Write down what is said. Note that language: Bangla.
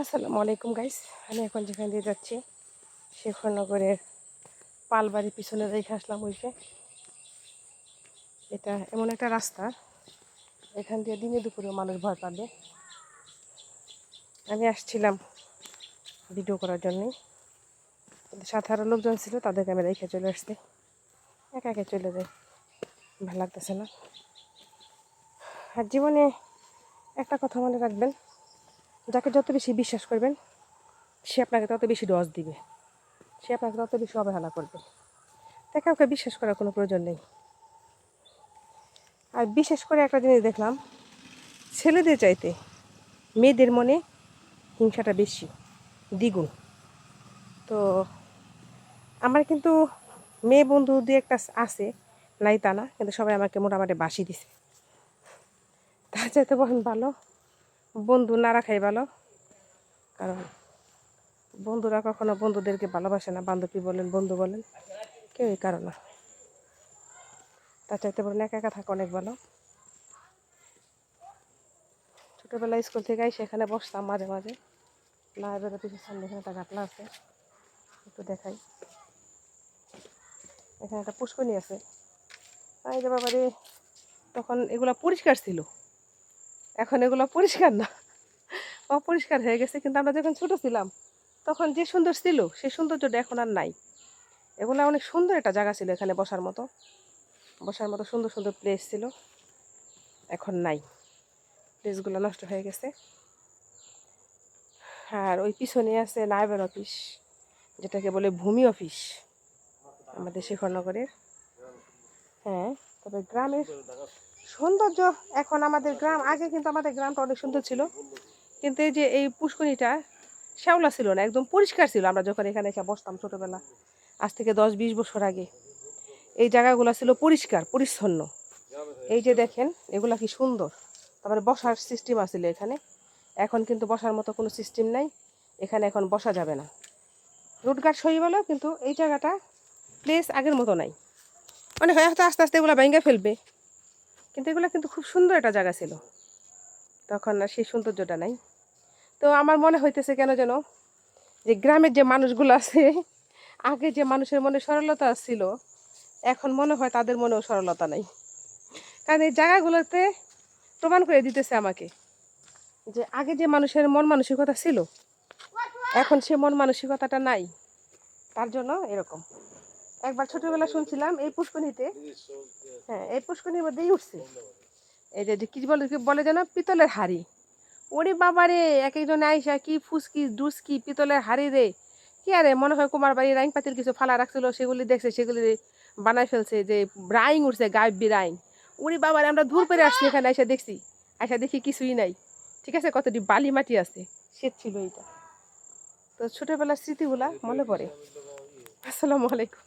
আসসালামু আলাইকুম গাইস। আমি এখন যেখান দিয়ে যাচ্ছি শেখরনগরের পালবাড়ির পিছনে রেখে আসলাম। ওই যে এটা এমন একটা রাস্তা, এখান দিয়ে দিনে দুপুরে মানুষ ভয় পাবে। আমি আসছিলাম ভিডিও করার জন্যই, সাথে আরও লোকজন ছিল, তাদেরকে আমি রেখে চলে আসছি। একা একা চলে যাই, ভালো লাগতেছে না। আর জীবনে একটা কথা মনে রাখবেন, যাকে যত বেশি বিশ্বাস করবেন সে আপনাকে তত বেশি ডজ দিবে, সে আপনাকে তত বেশি অবহেলা করবে। তাই কাউকে বিশ্বাস করার কোনো প্রয়োজন নেই। আর বিশেষ করে একটা জিনিস দেখলাম, ছেলেদের চাইতে মেয়েদের মনে হিংসাটা বেশি, দ্বিগুণ। তো আমার কিন্তু মেয়ে বন্ধু দিয়ে একটা আছে, নাই তা না, কিন্তু সবাই আমাকে মোটামুটি বাসি দিছে। তার চাইতে বরং ভালো বন্ধু না রাখাই ভালো। কারণ বন্ধুরা কখনো বন্ধুদেরকে ভালোবাসে না, বান্ধবী বলেন বন্ধু বলেন কেউই কারো না। তার চাইতে বরং একা একা থাকা অনেক ভালো। ছোটোবেলায় স্কুল থেকে সেখানে বসতাম মাঝে মাঝে, না এবারে পিছনের সামনে এখানে একটা ঘাটলা আছে, একটু দেখাই। এখানে একটা পুষ্করণী আছে। এই যে বাবারে, তখন এগুলো পরিষ্কার ছিল, এখন এগুলো পরিষ্কার না, অপরিষ্কার হয়ে গেছে। কিন্তু আমরা যখন ছোটো ছিলাম তখন যে সুন্দর ছিল সেই সৌন্দর্যটা এখন আর নাই। এগুলো অনেক সুন্দর একটা জায়গা ছিল, এখানে বসার মতো সুন্দর সুন্দর প্লেস ছিল, এখন নাই, প্লেসগুলো নষ্ট হয়ে গেছে। আর ওই পিছনে আছে নায়েবের অফিস, যেটাকে বলে ভূমি অফিস আমাদের শেখরনগরের। হ্যাঁ, তবে গ্রামের সৌন্দর্য এখন আমাদের গ্রাম, আগে কিন্তু আমাদের গ্রামটা অনেক সুন্দর ছিল, কিন্তু এই যে এই পুষ্করিণীটা শ্যাওলা ছিল না, একদম পরিষ্কার ছিল। আমরা যখন এখানে এসে বসতাম ছোটোবেলা, আজ থেকে 10-20 বছর আগে, এই জায়গাগুলো ছিল পরিষ্কার পরিচ্ছন্ন। এই যে দেখেন এগুলা কি সুন্দর, তারপরে বসার সিস্টেম আছিল এখানে। এখন কিন্তু বসার মতো কোনো সিস্টেম নাই, এখানে এখন বসা যাবে না। রুটঘাট সই বলো, কিন্তু এই জায়গাটা প্লেস আগের মতো নাই। মানে হয়তো আস্তে আস্তে এগুলো ভেঙে ফেলবে, কিন্তু এগুলো কিন্তু খুব সুন্দর একটা জায়গা ছিল, তখন না সেই সৌন্দর্যটা নাই। তো আমার মনে হইতেছে কেন যেন যে গ্রামের যে মানুষগুলো আছে, আগে যে মানুষের মনে সরলতা ছিল, এখন মনে হয় তাদের মনেও সরলতা নাই। কারণ এই জায়গাগুলোতে প্রমাণ করে দিতেছে আমাকে যে আগে যে মানুষের মন মানসিকতা ছিল, এখন সে মন মানসিকতাটা নাই। তার জন্য এরকম। একবার ছোটবেলা শুনছিলাম এই পুষ্করণীতে, হ্যাঁ এই পুষ্করণীর মধ্যেই উঠছে এই যে কি বলে বলে যেন পিতলের হাড়ি। ওরে বাবা রে, এক একজনে আইসা কি ফুসকি ডুসকি পিতলের হাড়ি রে, কি আরে মনে হয় কুমার বাড়ির রাইং পাতির কিছু ফালা রাখছিল, সেগুলি দেখছে, সেগুলি বানাই ফেলছে, যে রাইং উঠছে গায়েব রাইং। ওরে বাবা রে, আমরা দূর করে আসছি, এখানে আইসা দেখছি, আইসা দেখি কিছুই নাই। ঠিক আছে, কতটি বালি মাটি আছে, শীত ছিল এইটা। তো ছোটবেলার স্মৃতিগুলা মনে পড়ে। আসসালামু আলাইকুম।